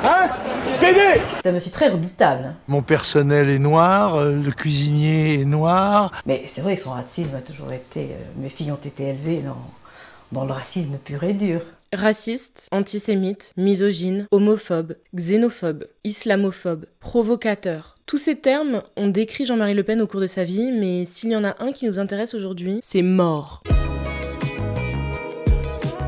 Hein? PD! C'est un monsieur très redoutable. Hein. Mon personnel est noir, le cuisinier est noir. Mais c'est vrai que son racisme a toujours été... mes filles ont été élevées dans le racisme pur et dur. Raciste, antisémite, misogyne, homophobe, xénophobe, islamophobe, provocateur. Tous ces termes ont décrit Jean-Marie Le Pen au cours de sa vie, mais s'il y en a un qui nous intéresse aujourd'hui, c'est mort.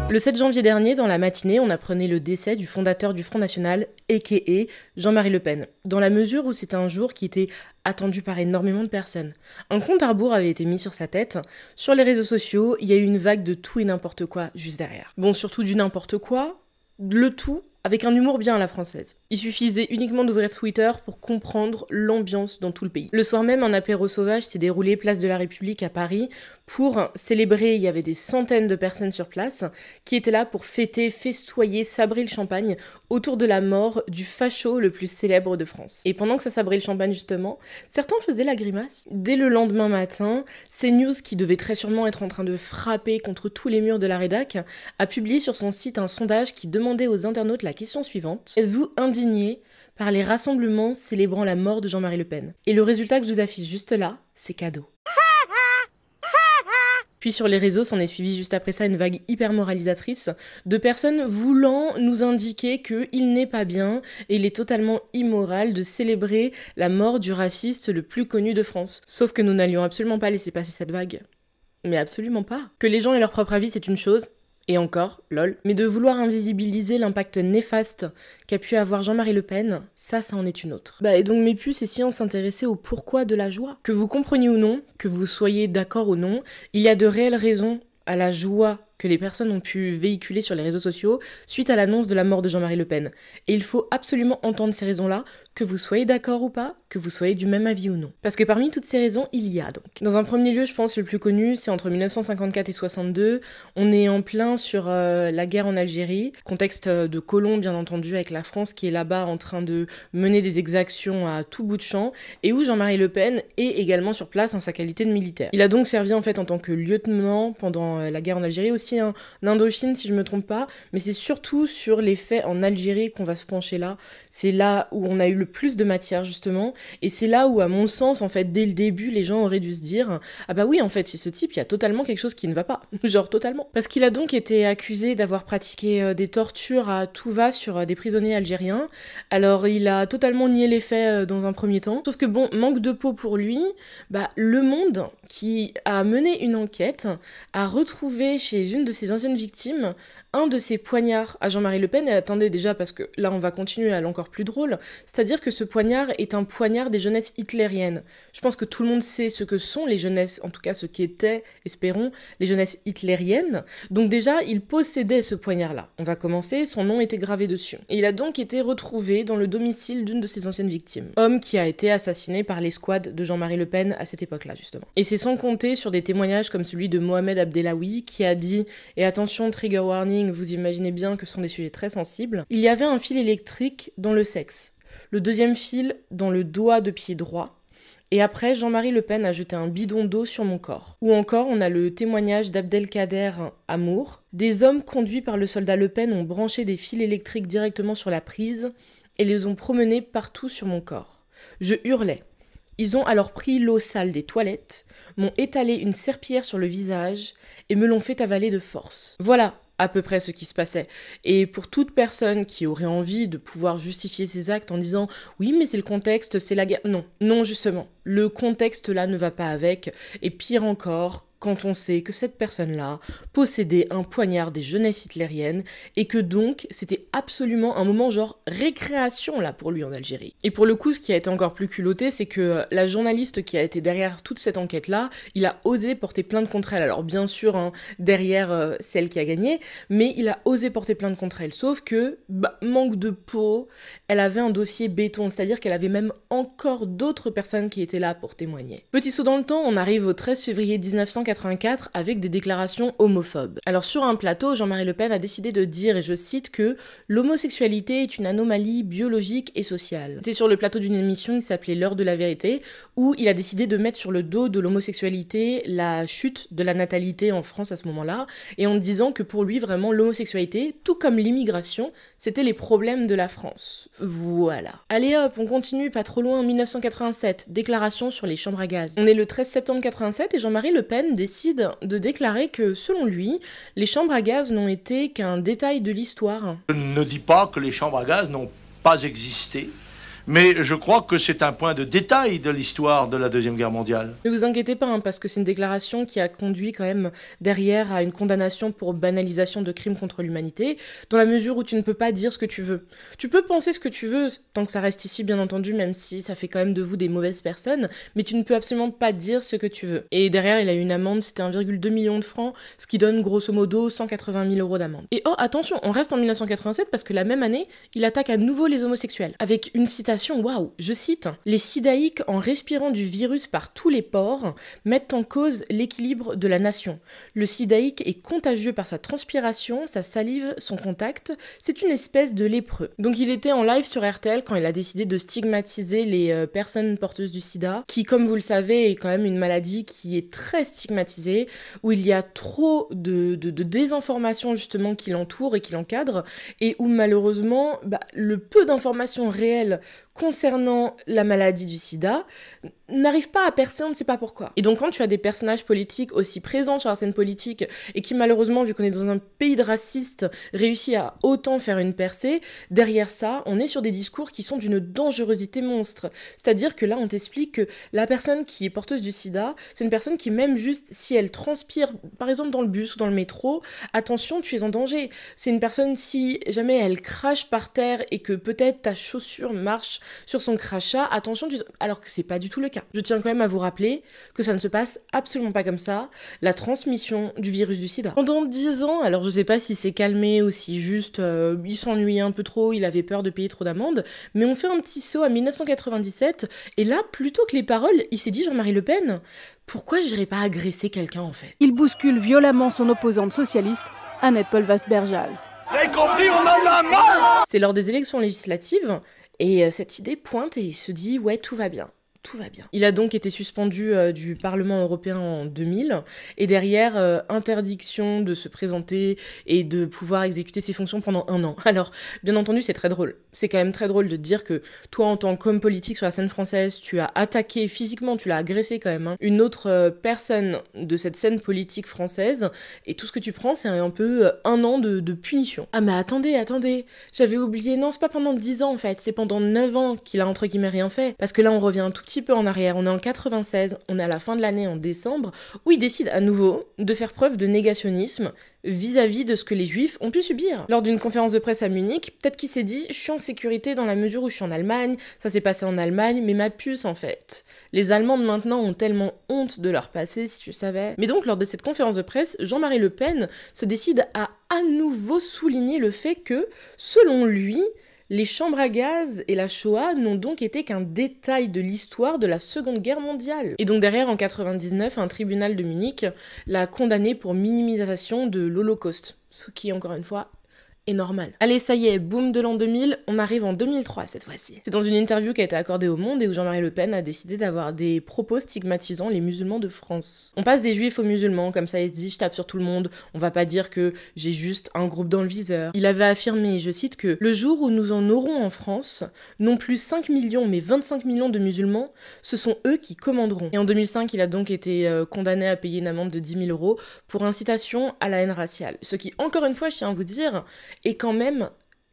Le 7 janvier dernier, dans la matinée, on apprenait le décès du fondateur du Front National, a.k.a. Jean-Marie Le Pen, dans la mesure où c'était un jour qui était attendu par énormément de personnes. Un compte à rebours avait été mis sur sa tête. Sur les réseaux sociaux, il y a eu une vague de tout et n'importe quoi juste derrière. Bon, surtout du n'importe quoi, le tout avec un humour bien à la française. Il suffisait uniquement d'ouvrir Twitter pour comprendre l'ambiance dans tout le pays. Le soir même, un apéro sauvage s'est déroulé place de la République à Paris pour célébrer. Il y avait des centaines de personnes sur place qui étaient là pour fêter, festoyer, sabrer le champagne autour de la mort du facho le plus célèbre de France. Et pendant que ça sabrait le champagne justement, certains faisaient la grimace. Dès le lendemain matin, CNews, qui devait très sûrement être en train de frapper contre tous les murs de la rédac, a publié sur son site un sondage qui demandait aux internautes la question suivante: êtes-vous indigné par les rassemblements célébrant la mort de Jean-Marie Le Pen? Et le résultat que je vous affiche juste là, c'est cadeau. Puis sur les réseaux, s'en est suivi juste après ça une vague hyper moralisatrice de personnes voulant nous indiquer qu'il n'est pas bien et il est totalement immoral de célébrer la mort du raciste le plus connu de France. Sauf que nous n'allions absolument pas laisser passer cette vague. Mais absolument pas. Que les gens aient leur propre avis, c'est une chose. Et encore, lol. Mais de vouloir invisibiliser l'impact néfaste qu'a pu avoir Jean-Marie Le Pen, ça en est une autre. Et donc mes puces, et si on s'intéressait au pourquoi de la joie? Que vous compreniez ou non, que vous soyez d'accord ou non, il y a de réelles raisons à la joie que les personnes ont pu véhiculer sur les réseaux sociaux suite à l'annonce de la mort de Jean-Marie Le Pen. Et il faut absolument entendre ces raisons-là, que vous soyez d'accord ou pas, que vous soyez du même avis ou non. Parce que parmi toutes ces raisons, il y a donc. Dans un premier lieu, je pense le plus connu, c'est entre 1954 et 62. On est en plein sur la guerre en Algérie, contexte de colons bien entendu, avec la France qui est là-bas en train de mener des exactions à tout bout de champ, et où Jean-Marie Le Pen est également sur place en sa qualité de militaire. Il a donc servi en fait en tant que lieutenant pendant la guerre en Algérie, aussi en Indochine si je me trompe pas, mais c'est surtout sur les faits en Algérie qu'on va se pencher là. C'est là où on a eu le plus de matière justement, et c'est là où à mon sens en fait dès le début les gens auraient dû se dire ah bah oui en fait chez ce type il y a totalement quelque chose qui ne va pas, genre totalement. Parce qu'il a donc été accusé d'avoir pratiqué des tortures à tout va sur des prisonniers algériens. Alors il a totalement nié les faits dans un premier temps, sauf que bon, manque de peau pour lui, Le Monde qui a mené une enquête a retrouvé chez une de ses anciennes victimes un de ses poignards à Jean-Marie Le Pen. Et attendez déjà, parce que là on va continuer à l'encore plus drôle, c'est-à-dire que ce poignard est un poignard des jeunesses hitlériennes. Je pense que tout le monde sait ce que sont les jeunesses, en tout cas ce qui étaient, espérons, les jeunesses hitlériennes. Donc déjà, il possédait ce poignard-là. On va commencer, son nom était gravé dessus. Et il a donc été retrouvé dans le domicile d'une de ses anciennes victimes. Homme qui a été assassiné par l'escouade de Jean-Marie Le Pen à cette époque-là, justement. Et c'est sans compter sur des témoignages comme celui de Mohamed Abdellaoui, qui a dit, et attention, trigger warning, vous imaginez bien que ce sont des sujets très sensibles, il y avait un fil électrique dans le sexe, le deuxième fil dans le doigt de pied droit, et après Jean-Marie Le Pen a jeté un bidon d'eau sur mon corps. Ou encore, on a le témoignage d'Abdelkader Amour. Des hommes conduits par le soldat Le Pen ont branché des fils électriques directement sur la prise et les ont promenés partout sur mon corps. Je hurlais. Ils ont alors pris l'eau sale des toilettes, m'ont étalé une serpillière sur le visage et me l'ont fait avaler de force. Voilà à peu près ce qui se passait. Et pour toute personne qui aurait envie de pouvoir justifier ses actes en disant « oui, mais c'est le contexte, c'est la guerre », non justement. Le contexte là ne va pas avec, et pire encore, quand on sait que cette personne-là possédait un poignard des jeunesses hitlériennes et que donc c'était absolument un moment genre récréation là pour lui en Algérie. Et pour le coup, ce qui a été encore plus culotté, c'est que la journaliste qui a été derrière toute cette enquête-là, il a osé porter plainte contre elle. Alors bien sûr, derrière celle qui a gagné, mais il a osé porter plainte contre elle. Sauf que, manque de peau, elle avait un dossier béton, c'est-à-dire qu'elle avait même encore d'autres personnes qui étaient là pour témoigner. Petit saut dans le temps, on arrive au 13 février 1994, 1984 avec des déclarations homophobes. Alors sur un plateau, Jean-Marie Le Pen a décidé de dire, et je cite, que l'homosexualité est une anomalie biologique et sociale. C'était sur le plateau d'une émission qui s'appelait L'heure de la vérité, où il a décidé de mettre sur le dos de l'homosexualité la chute de la natalité en France à ce moment-là, et en disant que pour lui, vraiment, l'homosexualité, tout comme l'immigration, c'était les problèmes de la France. Voilà. Allez hop, on continue, pas trop loin, 1987, déclaration sur les chambres à gaz. On est le 13 septembre 87 et Jean-Marie Le Pen décide de déclarer que, selon lui, les chambres à gaz n'ont été qu'un détail de l'histoire. Je ne dis pas que les chambres à gaz n'ont pas existé, mais je crois que c'est un point de détail de l'histoire de la Deuxième Guerre mondiale. Ne vous inquiétez pas, parce que c'est une déclaration qui a conduit quand même derrière à une condamnation pour banalisation de crimes contre l'humanité, dans la mesure où tu ne peux pas dire ce que tu veux. Tu peux penser ce que tu veux, tant que ça reste ici bien entendu, même si ça fait quand même de vous des mauvaises personnes, mais tu ne peux absolument pas dire ce que tu veux. Et derrière, il a eu une amende, c'était 1,2 million de francs, ce qui donne grosso modo 180 000 € d'amende. Et oh, attention, on reste en 1987 parce que la même année, il attaque à nouveau les homosexuels, avec une citation. Waouh, je cite, « Les sidaïques, en respirant du virus par tous les pores, mettent en cause l'équilibre de la nation. Le sidaïque est contagieux par sa transpiration, sa salive, son contact. C'est une espèce de lépreux. » Donc il était en live sur RTL quand il a décidé de stigmatiser les personnes porteuses du sida, qui, comme vous le savez, est quand même une maladie qui est très stigmatisée, où il y a trop de désinformation justement qui l'entoure et qui l'encadre, et où malheureusement, le peu d'informations réelles concernant la maladie du sida n'arrive pas à percer, on ne sait pas pourquoi. Et donc quand tu as des personnages politiques aussi présents sur la scène politique et qui malheureusement, vu qu'on est dans un pays de racistes, réussit à autant faire une percée, derrière ça, on est sur des discours qui sont d'une dangerosité monstre. C'est-à-dire que là, on t'explique que la personne qui est porteuse du sida, c'est une personne qui, même juste si elle transpire, par exemple dans le bus ou dans le métro, attention, tu es en danger. C'est une personne, si jamais elle crache par terre et que peut-être ta chaussure marche sur son crachat, attention, alors que c'est pas du tout le cas. Je tiens quand même à vous rappeler que ça ne se passe absolument pas comme ça, la transmission du virus du sida. Pendant 10 ans, alors je sais pas si c'est calmé ou si juste il s'ennuyait un peu trop, il avait peur de payer trop d'amendes, mais on fait un petit saut à 1997, et là, plutôt que les paroles, il s'est dit, Jean-Marie Le Pen, pourquoi j'irais pas agresser quelqu'un en fait? Il bouscule violemment son opposante socialiste, Annette Paul-Vasberjal. Vous avez compris, on en a marre! C'est lors des élections législatives, et cette idée pointe et il se dit, ouais, tout va bien. Tout va bien. Il a donc été suspendu du Parlement européen en 2000 et derrière, interdiction de se présenter et de pouvoir exécuter ses fonctions pendant 1 an. Alors, bien entendu, c'est très drôle. C'est quand même très drôle de dire que toi, en tant qu'homme politique sur la scène française, tu as attaqué physiquement, tu l'as agressé quand même, une autre personne de cette scène politique française et tout ce que tu prends, c'est un peu 1 an de punition. Ah mais attendez, j'avais oublié, non, c'est pas pendant 10 ans en fait, c'est pendant 9 ans qu'il a entre guillemets rien fait. Parce que là, on revient un tout petit peu en arrière, on est en 96, on est à la fin de l'année en décembre, où il décide à nouveau de faire preuve de négationnisme vis-à-vis de ce que les juifs ont pu subir. Lors d'une conférence de presse à Munich, peut-être qu'il s'est dit « je suis en sécurité dans la mesure où je suis en Allemagne, ça s'est passé en Allemagne, mais ma puce en fait. Les Allemands de maintenant ont tellement honte de leur passé, si tu savais. » Mais donc lors de cette conférence de presse, Jean-Marie Le Pen se décide à nouveau souligner le fait que, selon lui, les chambres à gaz et la Shoah n'ont donc été qu'un détail de l'histoire de la Seconde Guerre mondiale. Et donc derrière, en 99, un tribunal de Munich l'a condamné pour minimisation de l'Holocauste. Ce qui, encore une fois, est normal. Allez, ça y est, boom de l'an 2000, on arrive en 2003 cette fois-ci. C'est dans une interview qui a été accordée au Monde et où Jean-Marie Le Pen a décidé d'avoir des propos stigmatisant les musulmans de France. On passe des juifs aux musulmans, comme ça il se dit je tape sur tout le monde, on va pas dire que j'ai juste un groupe dans le viseur. Il avait affirmé, je cite, que le jour où nous en aurons en France, non plus 5 millions mais 25 millions de musulmans, ce sont eux qui commanderont. Et en 2005, il a donc été condamné à payer une amende de 10 000 € pour incitation à la haine raciale. Ce qui, encore une fois, je tiens à vous dire, est quand même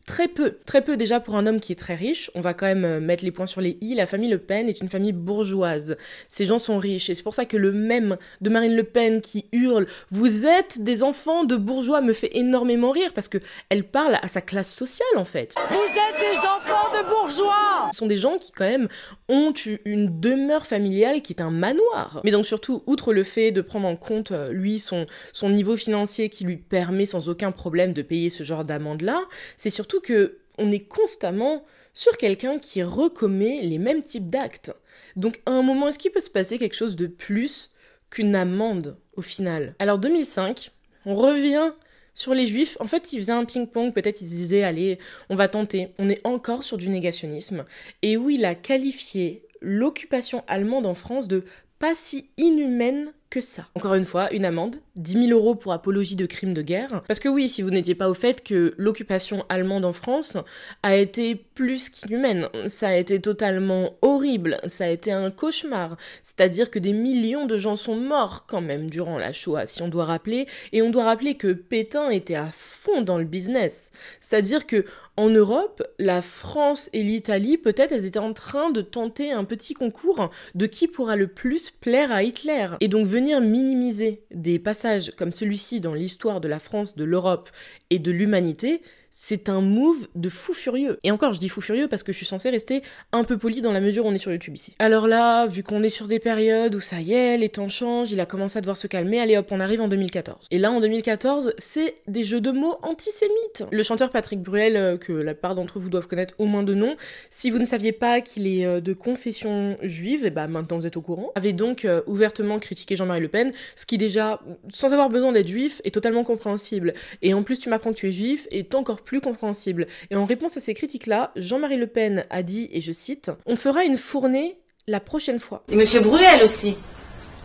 très peu déjà pour un homme qui est très riche. On va quand même mettre les points sur les i. La famille Le Pen est une famille bourgeoise. Ces gens sont riches et c'est pour ça que le mème de Marine Le Pen qui hurle « Vous êtes des enfants de bourgeois » me fait énormément rire parce que elle parle à sa classe sociale en fait. Vous êtes des enfants de bourgeois! Ce sont des gens qui quand même ont une demeure familiale qui est un manoir. Mais donc surtout, outre le fait de prendre en compte lui son niveau financier qui lui permet sans aucun problème de payer ce genre d'amende-là, c'est surtout que on est constamment sur quelqu'un qui recommet les mêmes types d'actes. Donc à un moment, est-ce qu'il peut se passer quelque chose de plus qu'une amende au final. Alors 2005, on revient sur les juifs. En fait, ils faisaient un ping-pong, peut-être ils se disaient, allez, on va tenter. On est encore sur du négationnisme. Et où il a qualifié l'occupation allemande en France de pas si inhumaine que ça. Encore une fois, une amende, 10 000 € pour apologie de crimes de guerre. Parce que oui, si vous n'étiez pas au fait que l'occupation allemande en France a été plus qu'inhumaine. Ça a été totalement horrible, ça a été un cauchemar. C'est-à-dire que des millions de gens sont morts quand même durant la Shoah, si on doit rappeler. Et on doit rappeler que Pétain était à fond dans le business. C'est-à-dire que en Europe, la France et l'Italie, peut-être, elles étaient en train de tenter un petit concours de qui pourra le plus plaire à Hitler. Et donc venir minimiser des passages comme celui-ci dans l'histoire de la France, de l'Europe et de l'humanité, c'est un move de fou furieux. Et encore, je dis fou furieux parce que je suis censée rester un peu polie dans la mesure où on est sur YouTube ici. Alors là, vu qu'on est sur des périodes où ça y est, les temps changent, il a commencé à devoir se calmer, allez hop, on arrive en 2014. Et là, en 2014, c'est des jeux de mots antisémites. Le chanteur Patrick Bruel, que la plupart d'entre vous doivent connaître au moins de nom, si vous ne saviez pas qu'il est de confession juive, et bah maintenant vous êtes au courant, avait donc ouvertement critiqué Jean-Marie Le Pen, ce qui déjà, sans avoir besoin d'être juif, est totalement compréhensible. Et en plus, tu m'apprends que tu es juif, est encore plus compréhensible. Et en réponse à ces critiques-là, Jean-Marie Le Pen a dit, et je cite, « On fera une fournée la prochaine fois. » Et Monsieur Bruel aussi.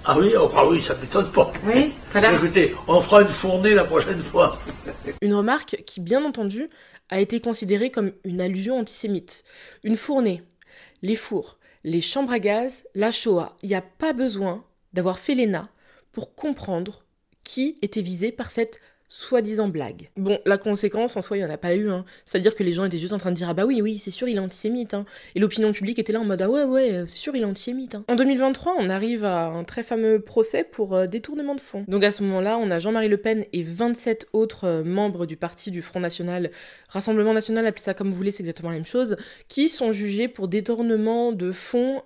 Ah oui, ça m'étonne pas. Oui, voilà. Écoutez, on fera une fournée la prochaine fois. Une remarque qui, bien entendu, a été considérée comme une allusion antisémite. Une fournée, les fours, les chambres à gaz, la Shoah. Il n'y a pas besoin d'avoir fait l'ENA pour comprendre qui était visé par cette soi-disant blague. Bon, la conséquence, en soi, il n'y en a pas eu, hein. C'est-à-dire que les gens étaient juste en train de dire « Ah bah oui, c'est sûr, il est antisémite, hein. » Et l'opinion publique était là en mode « Ah ouais, c'est sûr, il est antisémite, hein. » En 2023, on arrive à un très fameux procès pour détournement de fonds. Donc à ce moment-là, on a Jean-Marie Le Pen et 27 autres membres du parti du Front National, Rassemblement National, appelez ça comme vous voulez, c'est exactement la même chose, qui sont jugés pour détournement de fonds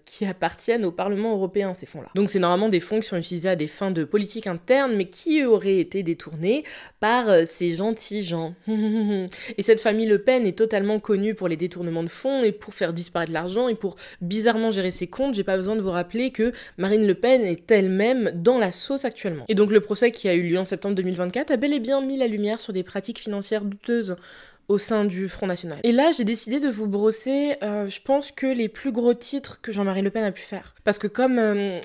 qui appartiennent au Parlement européen, ces fonds-là. Donc c'est normalement des fonds qui sont utilisés à des fins de politique interne, mais qui auraient été détournés par ces gentils gens. Et cette famille Le Pen est totalement connue pour les détournements de fonds et pour faire disparaître l'argent et pour bizarrement gérer ses comptes. J'ai pas besoin de vous rappeler que Marine Le Pen est elle-même dans la sauce actuellement. Et donc le procès qui a eu lieu en septembre 2024 a bel et bien mis la lumière sur des pratiques financières douteuses au sein du Front National. Et là, j'ai décidé de vous brosser, je pense que les plus gros titres que Jean-Marie Le Pen a pu faire. Parce que comme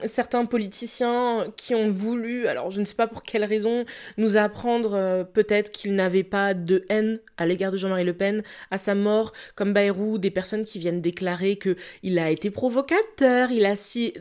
certains politiciens qui ont voulu, alors je ne sais pas pour quelle raison, nous apprendre peut-être qu'ils n'avaient pas de haine à l'égard de Jean-Marie Le Pen à sa mort, comme Bayrou, des personnes qui viennent déclarer qu'il a été provocateur,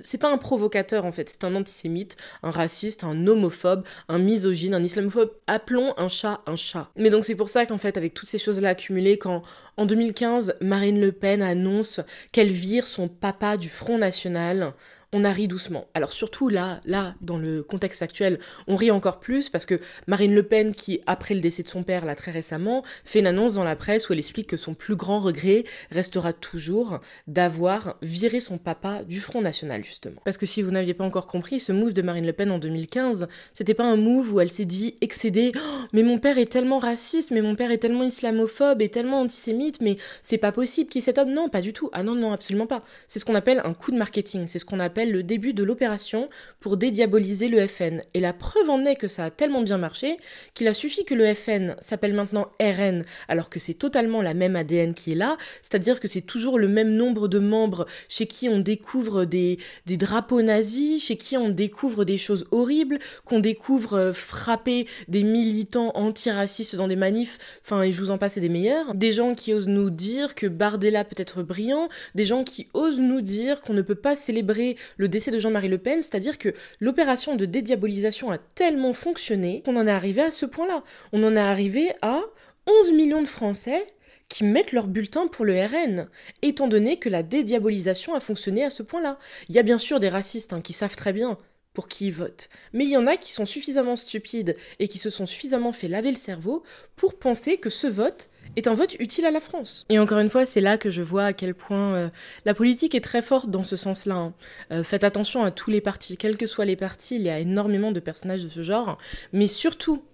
c'est pas un provocateur en fait, c'est un antisémite, un raciste, un homophobe, un misogyne, un islamophobe. Appelons un chat un chat. Mais donc c'est pour ça qu'en fait, avec toutes ces choses-là accumulées, quand en 2015, Marine Le Pen annonce qu'elle vire son papa du Front National, on a ri doucement. Alors surtout là, dans le contexte actuel, on rit encore plus parce que Marine Le Pen, qui, après le décès de son père, là très récemment, fait une annonce dans la presse où elle explique que son plus grand regret restera toujours d'avoir viré son papa du Front National, justement. Parce que si vous n'aviez pas encore compris, ce move de Marine Le Pen en 2015, c'était pas un move où elle s'est dit excédée « Oh, mais mon père est tellement raciste, mais mon père est tellement islamophobe et tellement antisémite, mais c'est pas possible qu'il y ait cet homme. » Non, pas du tout. Ah non, absolument pas. C'est ce qu'on appelle un coup de marketing. C'est ce qu'on appelle le début de l'opération pour dédiaboliser le FN. Et la preuve en est que ça a tellement bien marché qu'il a suffi que le FN s'appelle maintenant RN, alors que c'est totalement la même ADN qui est là, c'est-à-dire que c'est toujours le même nombre de membres chez qui on découvre des drapeaux nazis, chez qui on découvre des choses horribles, qu'on découvre frapper des militants antiracistes dans des manifs, enfin, et je vous en passe, et des meilleurs. Des gens qui osent nous dire que Bardella peut être brillant, des gens qui osent nous dire qu'on ne peut pas célébrer le décès de Jean-Marie Le Pen, c'est-à-dire que l'opération de dédiabolisation a tellement fonctionné qu'on en est arrivé à ce point-là. On en est arrivé à 11 millions de Français qui mettent leur bulletin pour le RN, étant donné que la dédiabolisation a fonctionné à ce point-là. Il y a bien sûr des racistes qui savent très bien pour qui ils votent, mais il y en a qui sont suffisamment stupides et qui se sont suffisamment fait laver le cerveau pour penser que ce vote est un vote utile à la France. Et encore une fois, c'est là que je vois à quel point la politique est très forte dans ce sens-là. Faites attention à tous les partis, quels que soient les partis, il y a énormément de personnages de ce genre, mais surtout,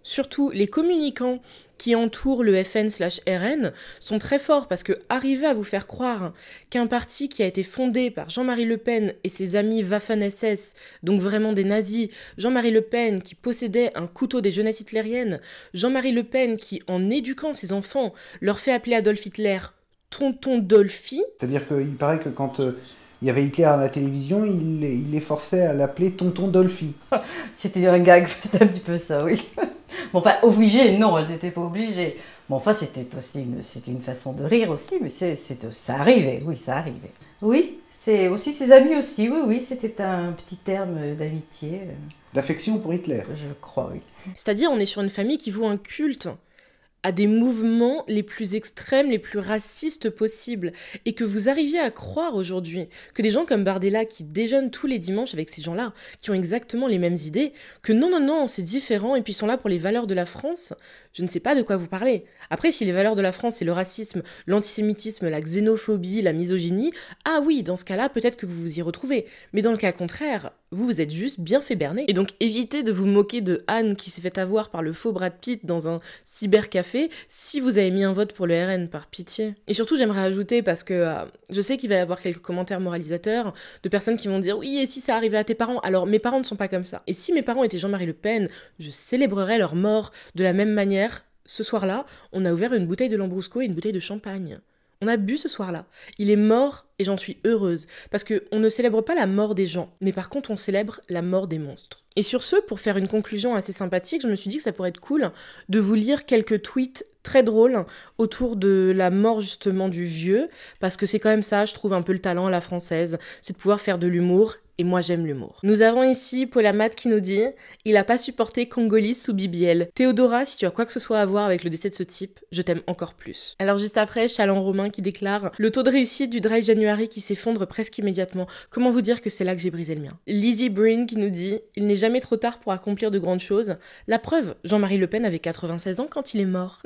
les communicants qui entourent le FN/RN sont très forts parce que arriver à vous faire croire qu'un parti qui a été fondé par Jean-Marie Le Pen et ses amis Waffen-SS, donc vraiment des nazis, Jean-Marie Le Pen qui possédait un couteau des jeunesses hitlériennes, Jean-Marie Le Pen qui, en éduquant ses enfants, leur fait appeler Adolf Hitler Tonton Dolphy. C'est-à-dire qu'il paraît que quand il y avait Hitler à la télévision, il les forçait à l'appeler Tonton Dolphy. C'était un gag, c'était un petit peu ça, oui. Bon, enfin, obligé, non, elles n'étaient pas obligées. Bon, enfin, c'était une façon de rire aussi, mais ça arrivait, oui, ça arrivait. Oui, c'est aussi ses amis aussi, oui, c'était un petit terme d'amitié. D'affection pour Hitler. Je crois, oui. C'est-à-dire, on est sur une famille qui voue un culte à des mouvements les plus extrêmes, les plus racistes possibles, et que vous arriviez à croire aujourd'hui que des gens comme Bardella qui déjeunent tous les dimanches avec ces gens-là, qui ont exactement les mêmes idées, que non, c'est différent, et puis ils sont là pour les valeurs de la France, je ne sais pas de quoi vous parlez. Après, si les valeurs de la France, c'est le racisme, l'antisémitisme, la xénophobie, la misogynie, ah oui, dans ce cas-là, peut-être que vous vous y retrouvez. Mais dans le cas contraire, vous êtes juste bien fait berner. Et donc, évitez de vous moquer de Anne qui s'est fait avoir par le faux Brad Pitt dans un cybercafé si vous avez mis un vote pour le RN, par pitié. Et surtout, j'aimerais ajouter, parce que je sais qu'il va y avoir quelques commentaires moralisateurs de personnes qui vont dire « Oui, et si ça arrivait à tes parents ?» Alors, mes parents ne sont pas comme ça. Et si mes parents étaient Jean-Marie Le Pen, je célébrerais leur mort de la même manière. Ce soir-là, on a ouvert une bouteille de Lambrusco et une bouteille de champagne. On a bu ce soir-là. Il est mort et j'en suis heureuse. Parce qu'on ne célèbre pas la mort des gens, mais par contre on célèbre la mort des monstres. Et sur ce, pour faire une conclusion assez sympathique, je me suis dit que ça pourrait être cool de vous lire quelques tweets très drôles autour de la mort justement du vieux, parce que c'est quand même ça, je trouve, un peu le talent à la française, c'est de pouvoir faire de l'humour. Et moi j'aime l'humour. Nous avons ici Paulamat qui nous dit « Il a pas supporté Congolis sous BBL. Théodora, si tu as quoi que ce soit à voir avec le décès de ce type, je t'aime encore plus. » Alors juste après, Chaland Romain qui déclare « Le taux de réussite du Dry January qui s'effondre presque immédiatement. Comment vous dire que c'est là que j'ai brisé le mien ?» Lizzie Breen qui nous dit « Il n'est jamais trop tard pour accomplir de grandes choses. La preuve, Jean-Marie Le Pen avait 96 ans quand il est mort. »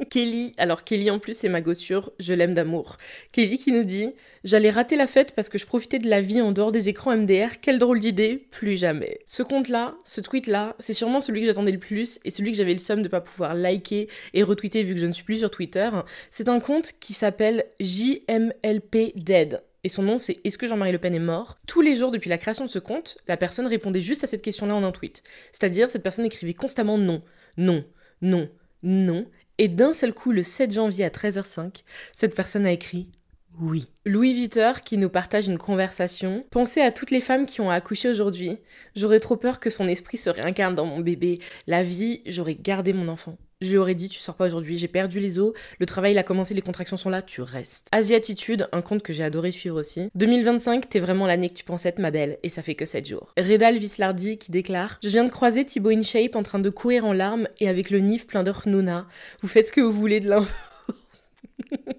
Kelly, alors Kelly en plus c'est ma gossure, je l'aime d'amour. Kelly qui nous dit « J'allais rater la fête parce que je profitais de la vie en dehors des écrans MDR, quelle drôle d'idée, plus jamais. » Ce compte-là, ce tweet-là, c'est sûrement celui que j'attendais le plus et celui que j'avais le somme de pas pouvoir liker et retweeter vu que je ne suis plus sur Twitter. C'est un compte qui s'appelle JMLP Dead. Et son nom, c'est « Est-ce que Jean-Marie Le Pen est mort ?» Tous les jours depuis la création de ce compte, la personne répondait juste à cette question-là en un tweet. C'est-à-dire, cette personne écrivait constamment « non, non, non, non ». Et d'un seul coup, le 7 janvier à 13h05, cette personne a écrit « oui ». Louis Viter qui nous partage une conversation. « Pensez à toutes les femmes qui ont accouché aujourd'hui. J'aurais trop peur que son esprit se réincarne dans mon bébé. La vie, j'aurais gardé mon enfant. Je lui aurais dit, tu sors pas aujourd'hui, j'ai perdu les os, le travail il a commencé, les contractions sont là, tu restes. » Asiatitude, un compte que j'ai adoré suivre aussi. « 2025, t'es vraiment l'année que tu pensais être ma belle, et ça fait que 7 jours. » Redal Vislardi qui déclare « Je viens de croiser Thibaut InShape en train de courir en larmes et avec le nif plein de Hnouna. Vous faites ce que vous voulez de l'info. »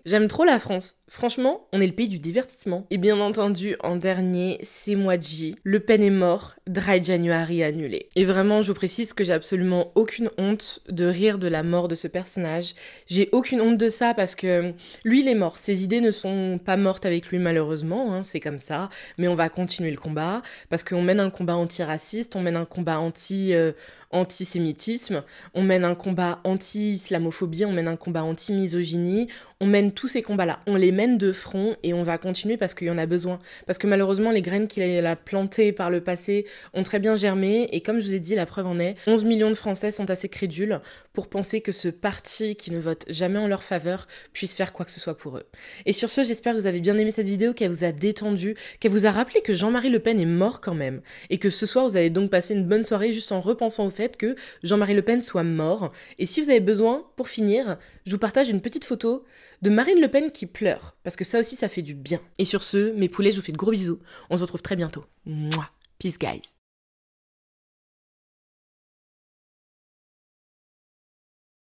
J'aime trop la France. Franchement, on est le pays du divertissement. Et bien entendu, en dernier, c'est Moadji. Le Pen est mort, Dry January annulé. Et vraiment, je vous précise que j'ai absolument aucune honte de rire de la mort de ce personnage. J'ai aucune honte de ça parce que lui, il est mort. Ses idées ne sont pas mortes avec lui malheureusement, hein, c'est comme ça. Mais on va continuer le combat parce qu'on mène un combat antiraciste, on mène un combat antisémitisme, on mène un combat anti-islamophobie, on mène un combat anti-misogynie, on mène tous ces combats-là. On les mène de front et on va continuer parce qu'il y en a besoin. Parce que malheureusement, les graines qu'il a plantées par le passé ont très bien germé et comme je vous ai dit, la preuve en est, 11 millions de Français sont assez crédules pour penser que ce parti qui ne vote jamais en leur faveur puisse faire quoi que ce soit pour eux. Et sur ce, j'espère que vous avez bien aimé cette vidéo, qu'elle vous a détendu, qu'elle vous a rappelé que Jean-Marie Le Pen est mort quand même et que ce soir, vous allez donc passer une bonne soirée juste en repensant au fait que Jean-Marie Le Pen soit mort. Et si vous avez besoin, pour finir, je vous partage une petite photo de Marine Le Pen qui pleure, parce que ça aussi, ça fait du bien. Et sur ce, mes poulets, je vous fais de gros bisous. On se retrouve très bientôt. Mouah. Peace, guys.